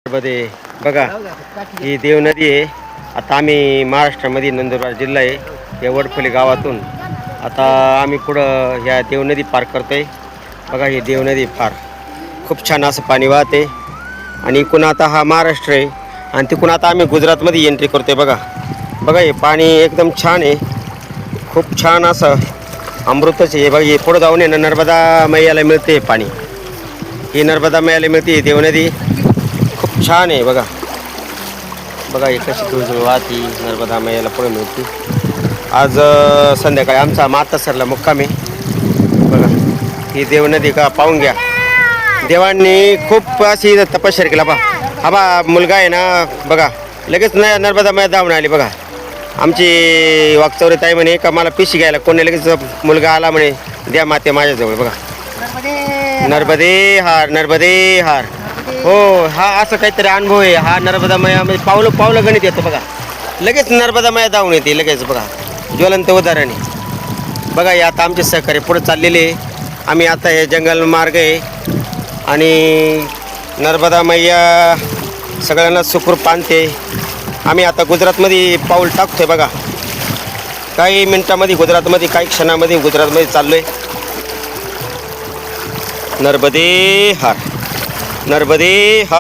मध्ये बघा ही देव नदी आहे. आता आम्ही महाराष्ट्रामध्ये नंदुरबार जिल्हा आहे या वडफली गावातून आता आम्ही पुढं ह्या देव नदी पार करतोय. बघा ही देव नदी फार खूप छान असं पाणी वाहते आणि इकडून आता हा महाराष्ट्र आहे आणि तिकडून आता आम्ही गुजरातमध्ये एंट्री करतोय. बघा बघा हे पाणी एकदम छान आहे, खूप छान असं अमृतच आहे. बघा हे पुढं जाऊन आहे ना नर्मदा मैयाला मिळते पाणी, ही नर्मदा मैयाला मिळते देव नदी खूप छान आहे. बघा बघा ही कशी तुळजळ वाहती नर्मदा मैयाला पुढे मिळते. आज संध्याकाळी आमचा मातसरला मुक्काम आहे. बघा ही देव नदी का पाहून घ्या. देवांनी खूप अशी तपश्चर्या केला. हा बा मुलगा आहे ना, बघा लगेच नर्मदा मैया धावून आली. बघा आमची वागचौरे ताई म्हणे का मला पिशी घ्यायला कोणी लगेच मुलगा आला म्हणे द्या माते माझ्याजवळ. बघा नर्मदे हार नर्मदे हार. हो हा असं काहीतरी अनुभव आहे हा नर्मदा मैया म्हणजे पावलं पावलं गणित येतं. बघा लगेच नर्मदा मैया धावून येते लगेच. बघा ज्वलंत उदाहरण आहे. बघा हे आता आमचे सहकारी पुढे चाललेले आहे. आम्ही आता हे जंगल मार्ग आहे आणि नर्मदा मैया सगळ्यांना सुखरूप आणते. आम्ही आता गुजरातमध्ये पाऊल टाकतोय. बघा काही मिनटामध्ये गुजरातमध्ये काही क्षणामध्ये गुजरातमध्ये चाललो आहे. नर्मदे हार नर्मदे हार.